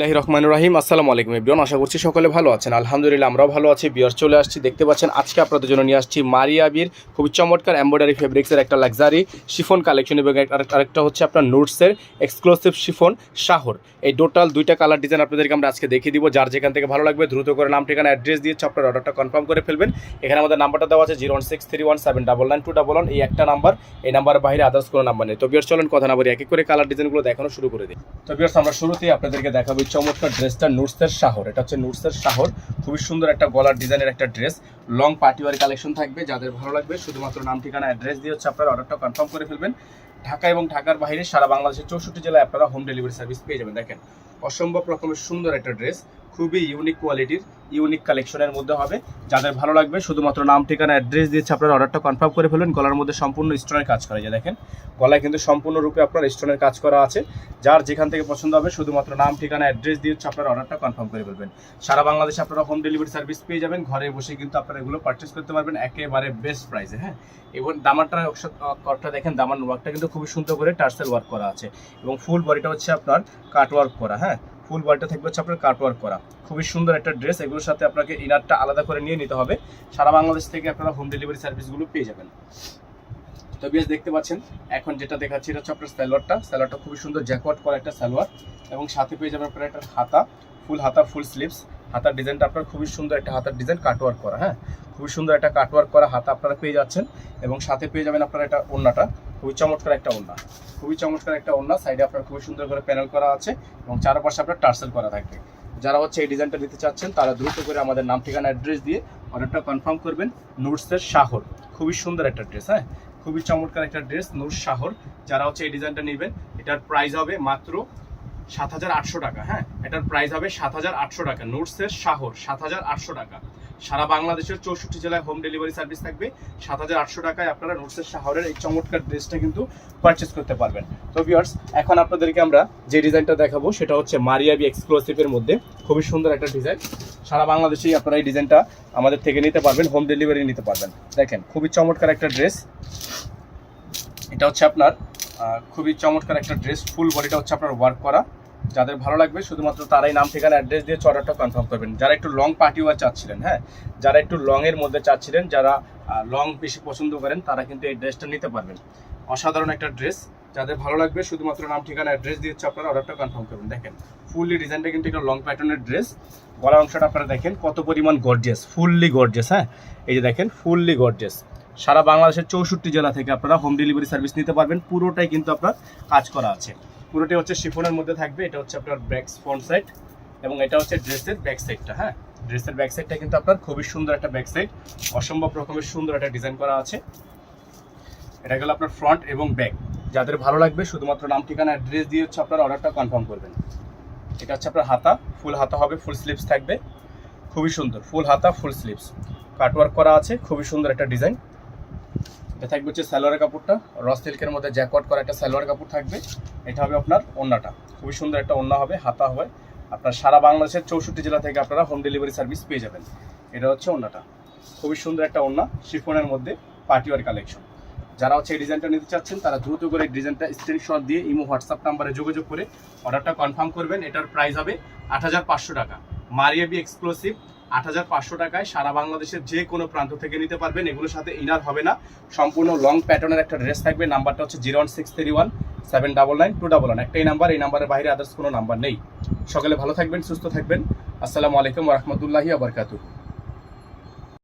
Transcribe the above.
রহমানুর রাহিম। আসসালামু আলাইকুম এভরিওয়ান, আশা করছি সকলে ভালো আছেন। আলহামদুলিল্লাহ আমরাও ভালো আছি। বিয়ার চলে আসছি, দেখতে পাচ্ছেন আজকে আপনাদের জন্য নিয়ে আসছি মারিয়াবির খুবই চমৎকার এমব্রয়ডারি ফেব্রিক্সের একটা লাক্সারি শিফন কালেকশন এবং আরেকটা হচ্ছে আপনার নোটসের এক্সক্লুসিভ শিফন শাহর। এই টোটাল দুইটা কালার ডিজাইন আপনাদেরকে আমরা আজকে দেখিয়ে দিব। যার যেখান থেকে ভালো লাগবে দ্রুত করে নাম ঠিকানা অ্যাড্রেস দিয়ে আপনার অর্ডারটা কনফার্ম করে ফেলবেন। এখানে আমাদের নাম্বারটা দেওয়া আছে 01631799211, এই একটা নাম্বার। এই নাম্বারের বাইরে আদার্স কোনো নাম্বার নেই। তো বিয়ার চলেন কথা না বলি, এক এক করে কালার ডিজাইনগুলো দেখানো শুরু করে দিই। তো বিয়ার্স আমরা শুরুতেই আপনাদেরকে দেখাবো চমৎকার ড্রেসটা নুটসের শাহর। এটা হচ্ছে নুটসের শাহর, খুবই সুন্দর একটা গলার ডিজাইনের একটা ড্রেস। লং পার্টিওয়ার কালেকশন থাকবে। যাদের ভালো লাগবে শুধুমাত্র নাম ঠিকানা অ্যাড্রেস দিয়ে আপনার অর্ডারটা কনফার্ম করে ফেলবেন। ঢাকা এবং ঢাকার বাইরে সারা বাংলাদেশের 64 জেলায় আপনারা হোম ডেলিভারি সার্ভিস পেয়ে যাবেন। দেখেন অসম্ভব রকমের সুন্দর একটা ড্রেস, খুবই ইউনিক কোয়ালিটির, ইউনিক কালেকশনের মধ্যে হবে। যাদের ভালো লাগবে শুধুমাত্র নাম ঠিকানা অ্যাড্রেস দিয়ে আপনার অর্ডারটা কনফার্ম করে ফেলবেন। গলার মধ্যে সম্পূর্ণ স্টোনের কাজ করা যায়। দেখেন গলায় কিন্তু সম্পূর্ণরূপে আপনার স্টোনের কাজ করা আছে। যার যেখান থেকে পছন্দ হবে শুধুমাত্র নাম ঠিকানা অ্যাড্রেস দিয়ে আপনার অর্ডারটা কনফার্ম করে ফেলবেন। সারা বাংলাদেশে আপনারা হোম ডেলিভারি সার্ভিস পেয়ে যাবেন। ঘরে বসে কিন্তু আপনারা এগুলো পারচেস করতে পারবেন একেবারে বেস্ট প্রাইসে। হ্যাঁ, এবং দামারটা দেখেন, দামার ওয়ার্কটা কিন্তু খুবই সুন্দর করে টার্সেল ওয়ার্ক করা আছে এবং ফুল বডিটা হচ্ছে আপনার কাট ওয়ার্ক করা। হ্যাঁ, ফুল বডিটা থাকবে হচ্ছে আপনার কাট ওয়ার্ক করা। খুবই সুন্দর একটা ড্রেস। এগুলোর সাথে আপনাকে ইনারটা আলাদা করে নিয়ে নিতে হবে। সারা বাংলাদেশ থেকে আপনারা হোম ডেলিভারি সার্ভিসগুলো পেয়ে যাবেন। তো বেশ দেখতে পাচ্ছেন এখন যেটা দেখাচ্ছি এটা হচ্ছে আপনার স্যালোয়ারটা খুবই সুন্দর জ্যাকওয়ার্ড করা একটা সালোয়ার এবং সাথে পেয়ে যাবেন আপনার একটা হাতা, ফুল স্লিভস। হাতার ডিজাইনটা আপনার খুবই সুন্দর একটা হাতার ডিজাইন কাটওয়ার্ক করা। হ্যাঁ, খুবই সুন্দর একটা কাটওয়ার্ক করা হাতা আপনারা পেয়ে যাচ্ছেন এবং সাথে পেয়ে যাবেন আপনার একটা ওড়নাটা, খুবই চমৎকার একটা ওড়না। সাইডে আপনার খুবই সুন্দর করে প্যানেল করা আছে এবং চারপাশে আপনার টার্সেল করা থাকবে। যারা হচ্ছে এই ডিজাইনটা নিতে চাচ্ছেন তারা দ্রুত করে আমাদের নাম ঠিকানা অ্যাড্রেস দিয়ে অর্ডারটা কনফার্ম করবেন। নুটসের শাহর, খুবই সুন্দর একটা ড্রেস। হ্যাঁ, খুবই চমৎকার একটা ড্রেস নুটস শাহর। যারা হচ্ছে এই ডিজাইনটা নেবেন এটার প্রাইস হবে মাত্র 7,800 টাকা। হ্যাঁ, এটার প্রাইস হবে 7,800 টাকা। নোটসের শাহর 7,800 টাকা। সারা বাংলাদেশের 64 জেলায় হোম ডেলিভারি সার্ভিস থাকবে। 7,800 টাকায় আপনারা নোটসের শাহরের এই চমৎকার ড্রেসটা কিন্তু পারচেস করতে পারবেন। তো ভিউয়ার্স এখন আপনাদেরকে আমরা যে ডিজাইনটা দেখাবো সেটা হচ্ছে মারিয়াবি এক্সক্লুসিভের মধ্যে খুবই সুন্দর একটা ডিজাইন। সারা বাংলাদেশেই আপনারা এই ডিজাইনটা আমাদের থেকে নিতে পারবেন, হোম ডেলিভারি নিতে পারবেন। দেখেন খুবই চমৎকার একটা ড্রেস। এটা হচ্ছে আপনার খুবই চমৎকার একটা ড্রেস। ফুল বডিটা হচ্ছে আপনার ওয়ার্ক করা। যাদের ভালো লাগবে শুধুমাত্র তারাই নাম ঠিকানা অ্যাড্রেস দিয়ে অর্ডারটা কনফার্ম করবেন। যারা একটু লং পার্টি ওয়ার চাচ্ছিলেন, হ্যাঁ, যারা একটু লংয়ের মধ্যে চাচ্ছিলেন, যারা লং বেশি পছন্দ করেন তারা কিন্তু এই ড্রেসটা নিতে পারবেন। অসাধারণ একটা ড্রেস। যাদের ভালো লাগবে শুধুমাত্র নাম ঠিকানা অ্যাড্রেস দিয়ে আপনারা অর্ডারটা কনফার্ম করবেন। দেখেন ফুললি ডিজাইনটা কিন্তু একটা লং প্যাটার্নের ড্রেস। গলার অংশটা আপনারা দেখেন কত পরিমাণ গর্জিয়াস, ফুললি গর্জিয়াস। হ্যাঁ, এই যে দেখেন ফুললি গর্জিয়াস। সারা বাংলাদেশের 64 জেলা থেকে আপনারা হোম ডেলিভারি সার্ভিস নিতে পারবেন। পুরোটাই কিন্তু আপনার কাজ করা আছে। পুরোটাই হচ্ছে শিফনের মধ্যে থাকবে। এটা হচ্ছে আপনার ব্যাক ফ্রন্ট সাইড এবং এটা হচ্ছে ড্রেসের ব্যাক সাইডটা। হ্যাঁ, ড্রেসের ব্যাক সাইডটা কিন্তু আপনার খুবই সুন্দর একটা ব্যাক সাইড। অসম্ভব রকমের সুন্দর একটা ডিজাইন করা আছে। এটা গেল আপনার ফ্রন্ট এবং ব্যাক। যাদের ভালো লাগবে শুধুমাত্র নাম ঠিকানা অ্যাড্রেস দিয়ে আপনার অর্ডারটা কনফার্ম করবেন। এটা হচ্ছে আপনার হাতা, ফুল হাতা হবে, ফুল স্লিভস থাকবে। খুবই সুন্দর ফুল হাতা, ফুল স্লিভস কাটওয়ার্ক করা আছে। খুবই সুন্দর একটা ডিজাইন। এটা থাকবে হচ্ছে সালোয়ারের কাপড়টা, র সিল্কের মধ্যে জ্যাকওয়ার্ড করা একটা সালোয়ার কাপড় থাকবে। এটা হবে আপনার ওড়নাটা, খুবই সুন্দর একটা ওড়না হবে, হাতা হবে। আপনার সারা বাংলাদেশের 64 জেলা থেকে আপনারা হোম ডেলিভারি সার্ভিস পেয়ে যাবেন। এটা হচ্ছে ওড়নাটা, খুবই সুন্দর একটা ওড়না শিফনের মধ্যে পার্টিওয়ার কালেকশন। যারা হচ্ছে এই ডিজাইনটা নিতে চাচ্ছেন তারা দ্রুত করে এই ডিজাইনটা স্ক্রিনশট দিয়ে ইমো হোয়াটসঅ্যাপ নাম্বারে যোগাযোগ করে অর্ডারটা কনফার্ম করবেন। এটার প্রাইস হবে 8,500 টাকা। মারিয়াবি এক্সক্লুসিভ 8,500 টাকায় সারা বাংলাদেশের যে কোনো প্রান্ত থেকে নিতে পারবেন। এগুলোর সাথে ইনার হবে না, সম্পূর্ণ লং প্যাটার্নের একটা ড্রেস থাকবে। নাম্বারটা হচ্ছে 01631799211, একটাই নাম্বার। এই নাম্বারের বাইরে আদার্স কোনো নাম্বার নেই। সকালে ভালো থাকবেন, সুস্থ থাকবেন। আসসালামু আলাইকুম ওয়া রাহমাতুল্লাহি ওয়া বারাকাতুহু।